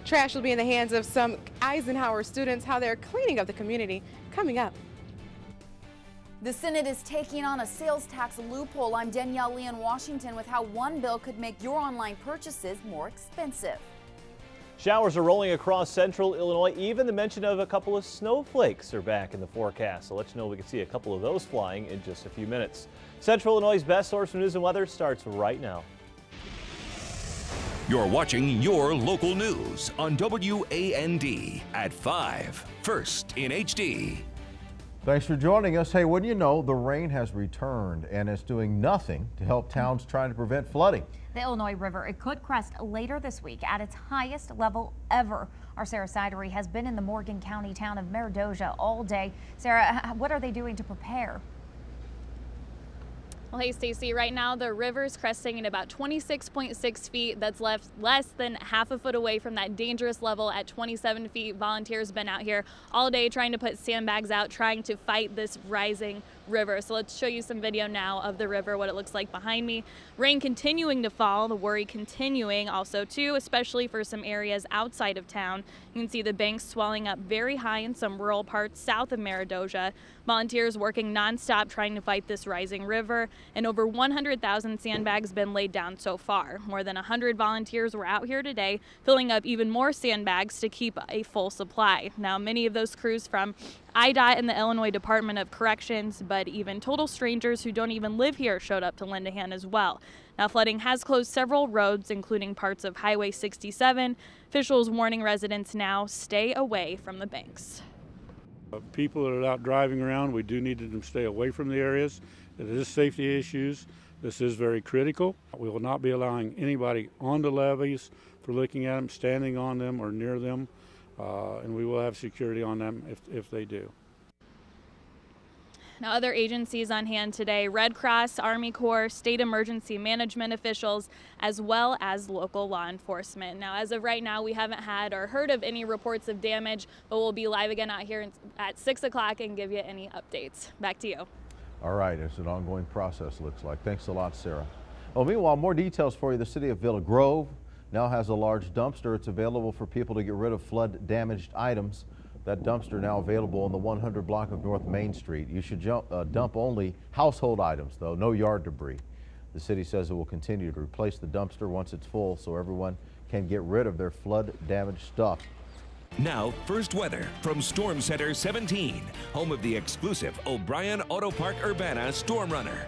Trash will be in the hands of some Eisenhower students, how they're cleaning up the community, coming up. The Senate is taking on a sales tax loophole. I'm Danielle Lee in Washington with how one bill could make your online purchases more expensive. Showers are rolling across central Illinois. Even the mention of a couple of snowflakes are back in the forecast. I'll let you know we can see a couple of those flying in just a few minutes. Central Illinois' best source for news and weather starts right now. You're watching your local news on WAND at 5. First in HD. Thanks for joining us. Hey, wouldn't you know, the rain has returned and it's doing nothing to help towns trying to prevent flooding. The Illinois River, it could crest later this week at its highest level ever. Our Sarah Sidery has been in the Morgan County town of Meredosia all day. Sarah, what are they doing to prepare? Well, hey, Stacy, right now the river's cresting at about 26.6 feet. That's left less than half a foot away from that dangerous level at 27 feet. Volunteers been out here all day trying to put sandbags out, trying to fight this rising river. So let's show you some video now of the river, what it looks like behind me. Rain continuing to fall, the worry continuing also too, especially for some areas outside of town. You can see the banks swelling up very high in some rural parts south of Meredosia. Volunteers working nonstop trying to fight this rising river, and over 100,000 sandbags been laid down so far. More than 100 volunteers were out here today filling up even more sandbags to keep a full supply. Now, many of those crews from IDOT and the Illinois Department of Corrections, but even total strangers who don't even live here showed up to lend a hand as well. Now, flooding has closed several roads, including parts of Highway 67. Officials warning residents now stay away from the banks. People that are out driving around, we do need them to stay away from the areas. It is safety issues. This is very critical. We will not be allowing anybody on the levees for looking at them, standing on them, or near them. And we will have security on them if they do. Now, other agencies on hand today: Red Cross, Army Corps, state emergency management officials, as well as local law enforcement. Now, as of right now, we haven't had or heard of any reports of damage, but we'll be live again out here at 6 o'clock and give you any updates. Back to you. All right, it's an ongoing process, looks like. Thanks a lot, Sarah. Well, meanwhile, more details for you. The city of Villa Grove now has a large dumpster. It's available for people to get rid of flood-damaged items. That dumpster now available on the 100 block of North Main Street. You should dump only household items, though, no yard debris. The city says it will continue to replace the dumpster once it's full so everyone can get rid of their flood-damaged stuff. Now, first weather from Storm Center 17, home of the exclusive O'Brien Auto Park Urbana Storm Runner.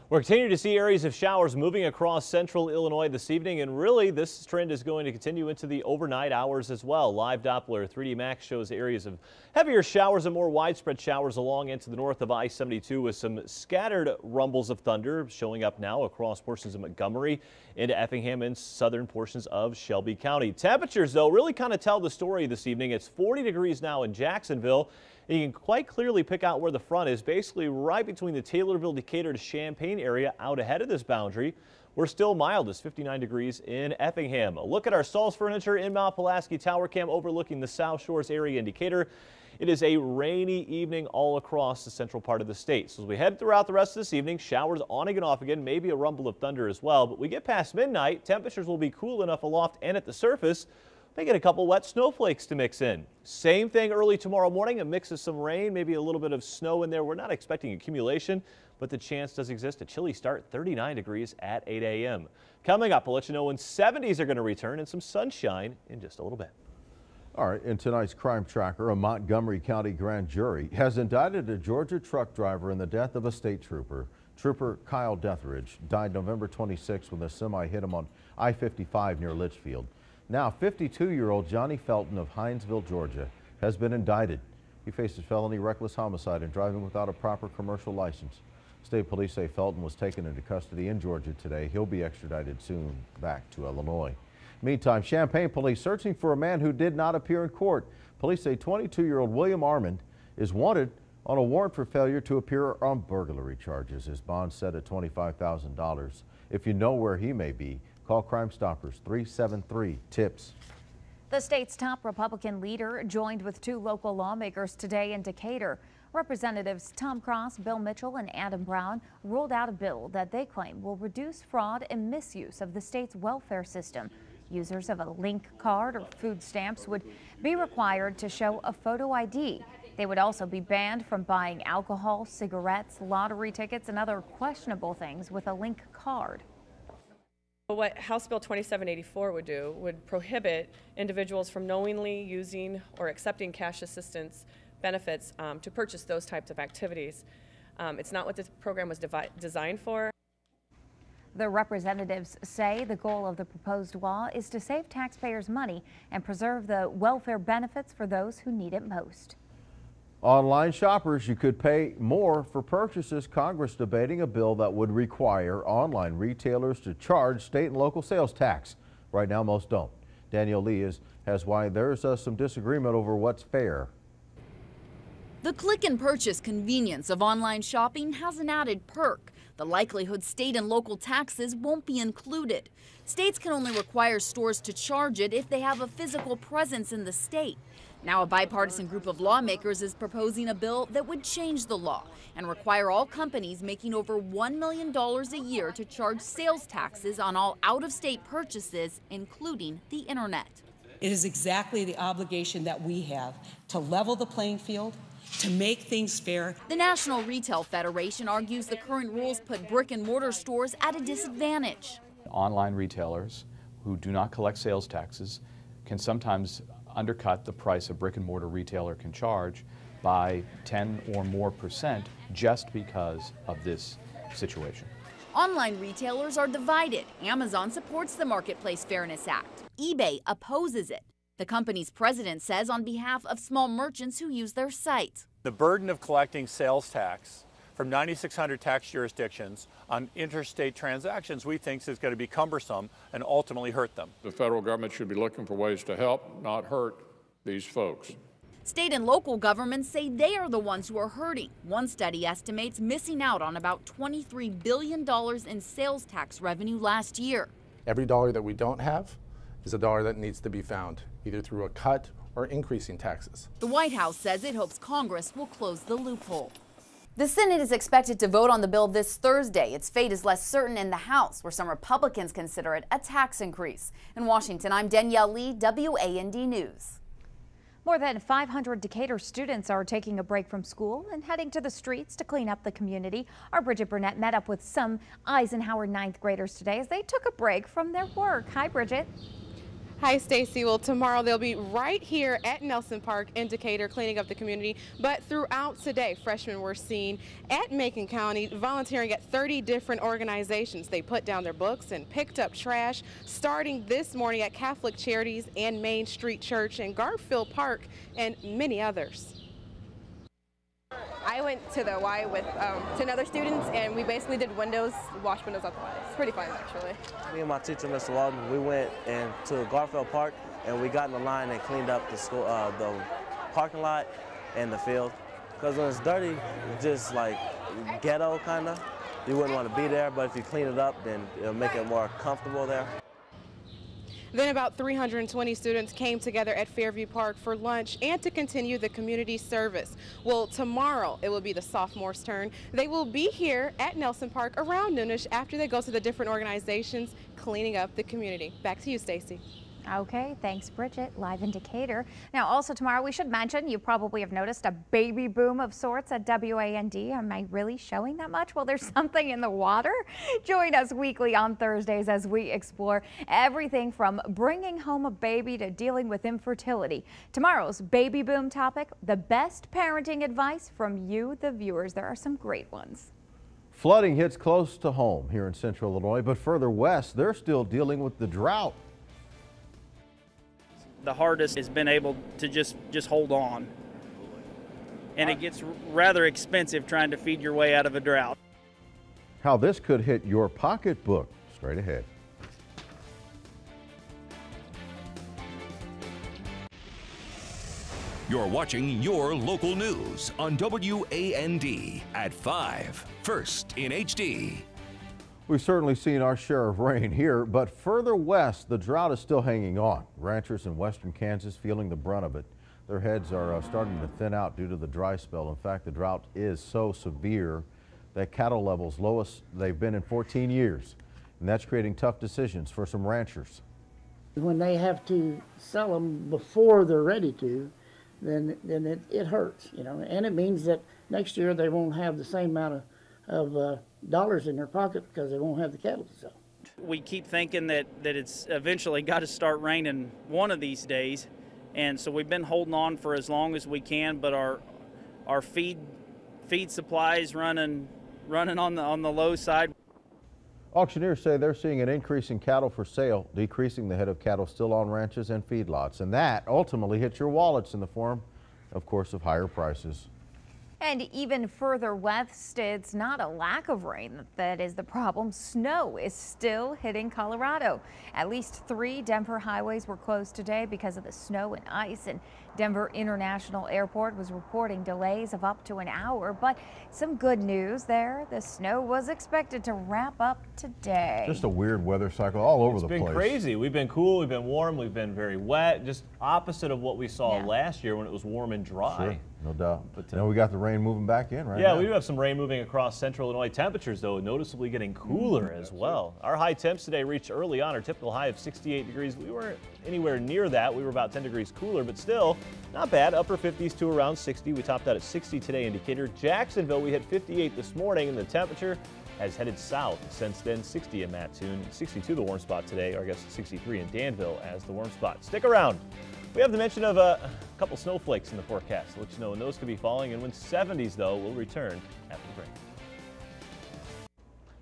We're continuing to see areas of showers moving across central Illinois this evening, and really this trend is going to continue into the overnight hours as well. Live Doppler 3D Max shows areas of heavier showers and more widespread showers along into the north of I-72 with some scattered rumbles of thunder showing up now across portions of Montgomery into Effingham and southern portions of Shelby County. Temperatures, though, really kind of tell the story this evening. It's 40 degrees now in Jacksonville. And you can quite clearly pick out where the front is, basically right between the Taylorville, Decatur to Champaign area out ahead of this boundary. We're still mild as 59 degrees in Effingham. A look at our Saul's Furniture in Mount Pulaski Tower Cam overlooking the South Shores area in Decatur. It is a rainy evening all across the central part of the state. So as we head throughout the rest of this evening, showers on again, off again, maybe a rumble of thunder as well. But we get past midnight, temperatures will be cool enough aloft and at the surface. They get a couple wet snowflakes to mix in. Same thing early tomorrow morning, a mix of some rain, maybe a little bit of snow in there. We're not expecting accumulation, but the chance does exist. A chilly start, 39 degrees at 8 a.m. Coming up, I'll let you know when 70s are going to return and some sunshine in just a little bit. All right, in tonight's Crime Tracker, a Montgomery County grand jury has indicted a Georgia truck driver in the death of a state trooper. Trooper Kyle Deathridge died November 26 when a semi hit him on I-55 near Litchfield. Now, 52-year-old Johnny Felton of Hinesville, Georgia, has been indicted. He faces felony reckless homicide and driving without a proper commercial license. State police say Felton was taken into custody in Georgia today. He'll be extradited soon back to Illinois. Meantime, Champaign police searching for a man who did not appear in court. Police say 22-year-old William Armand is wanted on a warrant for failure to appear on burglary charges. His bond set at $25,000. If you know where he may be, call Crime Stoppers 373-TIPS. The state's top Republican leader joined with two local lawmakers today in Decatur. Representatives Tom Cross, Bill Mitchell, and Adam Brown ruled out a bill that they claim will reduce fraud and misuse of the state's welfare system. Users of a link card or food stamps would be required to show a photo ID. They would also be banned from buying alcohol, cigarettes, lottery tickets, and other questionable things with a link card. What House Bill 2784 would do would prohibit individuals from knowingly using or accepting cash assistance benefits to purchase those types of activities. It's not what this program was designed for. The representatives say the goal of the proposed law is to save taxpayers money and preserve the welfare benefits for those who need it most. Online shoppers, you could pay more for purchases. Congress debating a bill that would require online retailers to charge state and local sales tax. Right now, most don't. Danielle Lee has why there's some disagreement over what's fair. The click and purchase convenience of online shopping has an added perk. The likelihood state and local taxes won't be included. States can only require stores to charge it if they have a physical presence in the state. Now a bipartisan group of lawmakers is proposing a bill that would change the law and require all companies making over $1 million a year to charge sales taxes on all out-of-state purchases, including the internet. It is exactly the obligation that we have to level the playing field, to make things fair. The National Retail Federation argues the current rules put brick and mortar stores at a disadvantage. Online retailers who do not collect sales taxes can sometimes undercut the price a brick and mortar retailer can charge by 10 or more % just because of this situation. Online retailers are divided. Amazon supports the Marketplace Fairness Act. eBay opposes it. The company's president says on behalf of small merchants who use their site. The burden of collecting sales tax from 9,600 tax jurisdictions on interstate transactions, we think is going to be cumbersome and ultimately hurt them. The federal government should be looking for ways to help, not hurt these folks. State and local governments say they are the ones who are hurting. One study estimates missing out on about $23 billion in sales tax revenue last year. Every dollar that we don't have is a dollar that needs to be found, either through a cut or increasing taxes. The White House says it hopes Congress will close the loophole. The Senate is expected to vote on the bill this Thursday. Its fate is less certain in the House, where some Republicans consider it a tax increase. In Washington, I'm Danielle Lee, WAND News. More than 500 Decatur students are taking a break from school and heading to the streets to clean up the community. Our Bridget Burnett met up with some Eisenhower 9th graders today as they took a break from their work. Hi, Bridget. Hi, Stacy. Well, tomorrow they'll be right here at Nelson Park in Decatur cleaning up the community. But throughout today, freshmen were seen at Macon County volunteering at 30 different organizations. They put down their books and picked up trash, starting this morning at Catholic Charities and Main Street Church in Garfield Park and many others. I went to the Y with 10 other students, and we basically did windows, washed windows out the Y. It's pretty fun, actually. Me and my teacher, Mr. Walden, we went to Garfield Park, and we got in the line and cleaned up the school, the parking lot and the field. Because when it's dirty, it's just like ghetto, kind of. You wouldn't want to be there, but if you clean it up, then it'll make it more comfortable there. Then about 320 students came together at Fairview Park for lunch and to continue the community service. Well, tomorrow it will be the sophomores' turn. They will be here at Nelson Park around noonish after they go to the different organizations cleaning up the community. Back to you, Stacy. Okay, thanks, Bridget, live in Decatur. Now, also tomorrow, we should mention, you probably have noticed a baby boom of sorts at WAND. Am I really showing that much? Well, there's something in the water. Join us weekly on Thursdays as we explore everything from bringing home a baby to dealing with infertility. Tomorrow's baby boom topic, the best parenting advice from you, the viewers. There are some great ones. Flooding hits close to home here in central Illinois, but further west, they're still dealing with the drought. The hardest has been able to just hold on. And it gets rather expensive trying to feed your way out of a drought. How this could hit your pocketbook, straight ahead. You're watching Your Local News on WAND at 5, first in HD. We've certainly seen our share of rain here, but further west, the drought is still hanging on. Ranchers in western Kansas feeling the brunt of it. Their heads are starting to thin out due to the dry spell. In fact, the drought is so severe that cattle levels lowest they've been in 14 years. And that's creating tough decisions for some ranchers. When they have to sell them before they're ready to, then it hurts, you know, and it means that next year they won't have the same amount of dollars in their pocket because they won't have the cattle to sell. We keep thinking that it's eventually got to start raining one of these days, and so we've been holding on for as long as we can, but our feed supply is running on the low side. Auctioneers say they're seeing an increase in cattle for sale, decreasing the head of cattle still on ranches and feedlots. And that ultimately hits your wallets in the form, of course, of higher prices. And even further west, it's not a lack of rain that is the problem. Snow is still hitting Colorado. At least 3 Denver highways were closed today because of the snow and ice, and Denver International Airport was reporting delays of up to an hour. But some good news there. The snow was expected to wrap up today. Just a weird weather cycle all over the place. It's been crazy. We've been cool, we've been warm, we've been very wet. Just opposite of what we saw last year when it was warm and dry. Sure, no doubt. But now we got the rain moving back in right now. Yeah, we do have some rain moving across central Illinois. Temperatures, though, noticeably getting cooler as well. Our high temps today reached early on our typical high of 68 degrees. We weren't anywhere near that. We were about 10 degrees cooler, but still not bad. Upper 50s to around 60. We topped out at 60 today in Decatur. Jacksonville, we hit 58 this morning, and the temperature has headed south since then. 60 in Mattoon, 62 the warm spot today, or I guess 63 in Danville as the warm spot. Stick around. We have the mention of a couple snowflakes in the forecast. Let you know when those could be falling, and when 70s, though, will return after the break.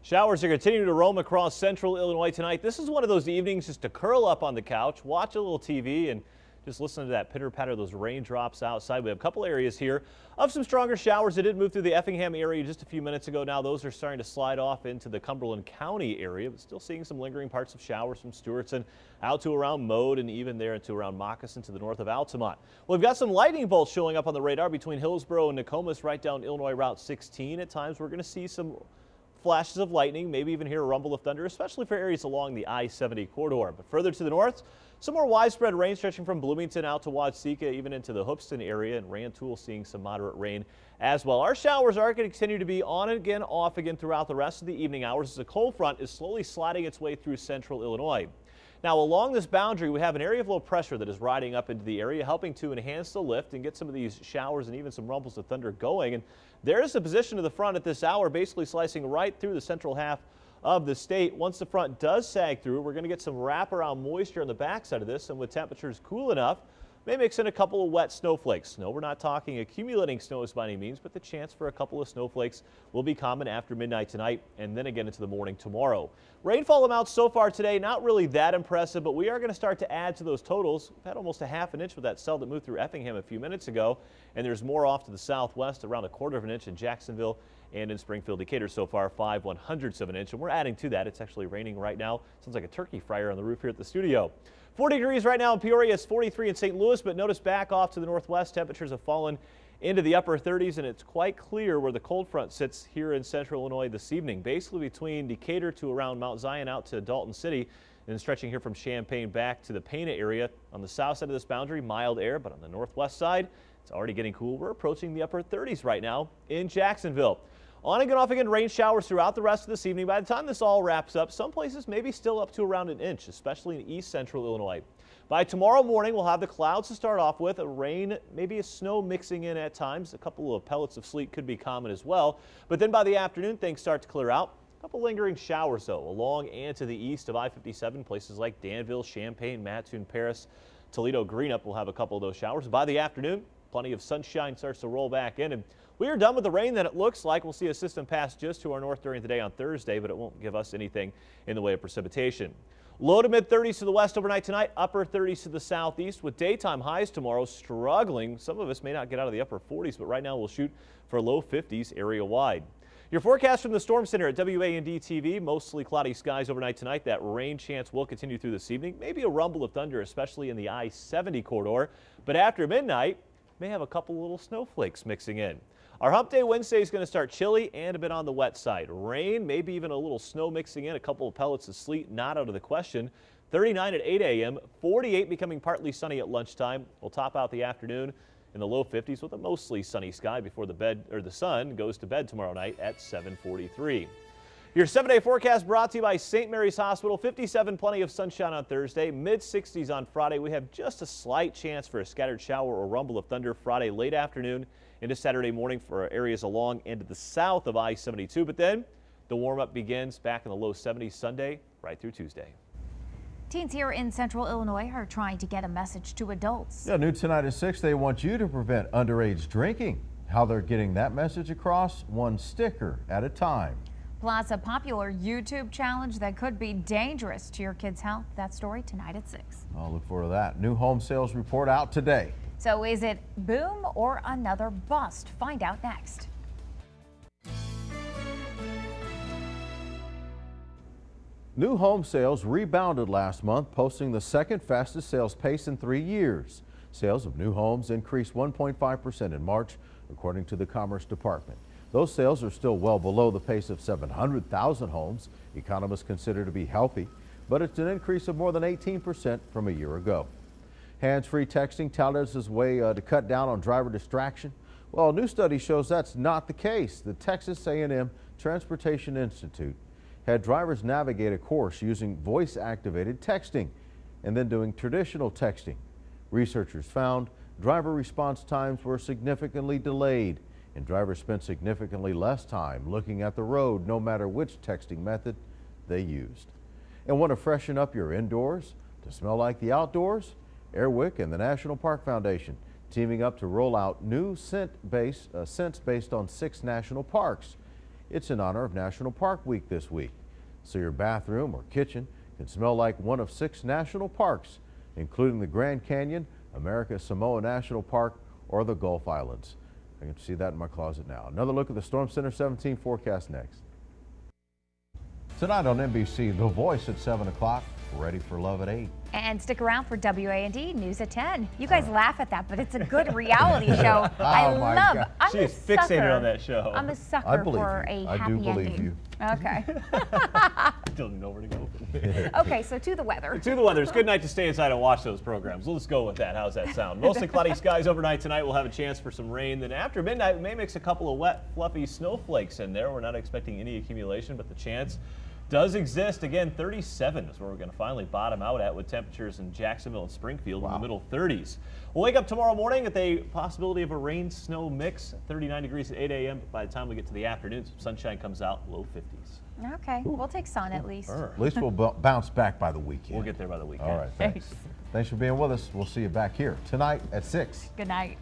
Showers are continuing to roam across central Illinois tonight. This is one of those evenings just to curl up on the couch, watch a little TV, and just listen to that pitter-patter of those raindrops outside. We have a couple areas here of some stronger showers that did move through the Effingham area just a few minutes ago. Now those are starting to slide off into the Cumberland County area, but still seeing some lingering parts of showers from Stewartson out to around Mode and even there into around Moccasin to the north of Altamont. Well, we've got some lightning bolts showing up on the radar between Hillsboro and Nokomis right down Illinois Route 16. At times we're going to see some flashes of lightning, maybe even hear a rumble of thunder, especially for areas along the I-70 corridor. But further to the north, some more widespread rain stretching from Bloomington out to Watseka, even into the Hoopeston area, and Rantoul seeing some moderate rain as well. Our showers are going to continue to be on again, off again throughout the rest of the evening hours as a cold front is slowly sliding its way through central Illinois. Now along this boundary, we have an area of low pressure that is riding up into the area, helping to enhance the lift and get some of these showers and even some rumbles of thunder going. And there's the position of the front at this hour, basically slicing right through the central half of the state. Once the front does sag through, we're going to get some wraparound moisture on the backside of this, and with temperatures cool enough, may mix in a couple of wet snowflakes. No, we're not talking accumulating snows by any means, but the chance for a couple of snowflakes will be common after midnight tonight and then again into the morning tomorrow. Rainfall amounts so far today, not really that impressive, but we are going to start to add to those totals. We've had almost a half an inch with that cell that moved through Effingham a few minutes ago, and there's more off to the southwest, around a quarter of an inch in Jacksonville and in Springfield, Decatur so far, 5/100ths of an inch, and we're adding to that. It's actually raining right now. Sounds like a turkey fryer on the roof here at the studio. 40 degrees right now in Peoria. It's 43 in St. Louis, but notice back off to the northwest, temperatures have fallen into the upper 30s, and it's quite clear where the cold front sits here in central Illinois this evening, basically between Decatur to around Mount Zion out to Dalton City, and stretching here from Champaign back to the Pana area. On the south side of this boundary, mild air, but on the northwest side, it's already getting cool. We're approaching the upper 30s right now in Jacksonville. On again, off again, rain showers throughout the rest of this evening. By the time this all wraps up, some places maybe still up to around an inch, especially in east central Illinois. By tomorrow morning, we'll have the clouds to start off with, a rain, maybe a snow mixing in at times. A couple of pellets of sleet could be common as well. But then by the afternoon, things start to clear out. A couple lingering showers, though, along and to the east of I-57, places like Danville, Champaign, Mattoon, Paris, Toledo, Greenup will have a couple of those showers. By the afternoon, plenty of sunshine starts to roll back in, and we are done with the rain that it looks like. We'll see a system pass just to our north during the day on Thursday, but it won't give us anything in the way of precipitation. Low to mid 30s to the west overnight tonight, upper 30s to the southeast with daytime highs tomorrow struggling. Some of us may not get out of the upper 40s, but right now we'll shoot for low 50s area wide. Your forecast from the Storm Center at WAND TV, mostly cloudy skies overnight tonight. That rain chance will continue through this evening. Maybe a rumble of thunder, especially in the I-70 corridor, but after midnight, may have a couple little snowflakes mixing in. Our hump day Wednesday is going to start chilly and a bit on the wet side. Rain, maybe even a little snow mixing in, a couple of pellets of sleet, not out of the question. 39 at 8 a.m., 48 becoming partly sunny at lunchtime. We'll top out the afternoon in the low 50s with a mostly sunny sky before the sun goes to bed tomorrow night at 7:43. Your 7-day forecast brought to you by St. Mary's Hospital. 57, plenty of sunshine on Thursday, mid-60s on Friday. We have just a slight chance for a scattered shower or rumble of thunder Friday late afternoon into Saturday morning for areas along and to the south of I-72. But then the warm-up begins back in the low 70s Sunday right through Tuesday. Teens here in Central Illinois are trying to get a message to adults. Yeah, new tonight at 6, they want you to prevent underage drinking. How they're getting that message across, one sticker at a time. Plus, a popular YouTube challenge that could be dangerous to your kids' health. That story tonight at 6. I'll look forward to that. New home sales report out today. So is it boom or another bust? Find out next. New home sales rebounded last month, posting the second fastest sales pace in 3 years. Sales of new homes increased 1.5% in March, according to the Commerce Department. Those sales are still well below the pace of 700,000 homes economists consider to be healthy, but it's an increase of more than 18% from a year ago. Hands-free texting touted as a way to cut down on driver distraction. Well, a new study shows that's not the case. The Texas A&M Transportation Institute had drivers navigate a course using voice-activated texting and then doing traditional texting. Researchers found driver response times were significantly delayed, and drivers spent significantly less time looking at the road no matter which texting method they used. And want to freshen up your indoors to smell like the outdoors? Airwick and the National Park Foundation teaming up to roll out new scents based on 6 national parks. It's in honor of National Park Week this week, so your bathroom or kitchen can smell like one of 6 national parks, including the Grand Canyon, American Samoa National Park, or the Gulf Islands. I can see that in my closet now. Another look at the Storm Center 17 forecast next. Tonight on NBC, The Voice at 7 o'clock. Ready for Love at 8. And stick around for WAND News at 10. You guys laugh at that, but it's a good reality show. I'm she is fixated on that show. I'm a sucker for a happy ending. I do believe you. Okay. Don't know where to go. Okay, so to the weather. To the weather. It's a good night to stay inside and watch those programs. Let's go with that. How's that sound? Mostly cloudy skies overnight tonight. We'll have a chance for some rain. Then after midnight, we may mix a couple of wet, fluffy snowflakes in there. We're not expecting any accumulation, but the chance does exist. Again, 37 is where we're going to finally bottom out at, with temperatures in Jacksonville and Springfield in the middle 30s. We'll wake up tomorrow morning with a possibility of a rain-snow mix, 39 degrees at 8 a.m. By the time we get to the afternoon, some sunshine comes out, low 50s. Okay, we'll take sun at least. At least we'll bounce back by the weekend. We'll get there by the weekend. All right, thanks. Thanks for being with us. We'll see you back here tonight at 6. Good night.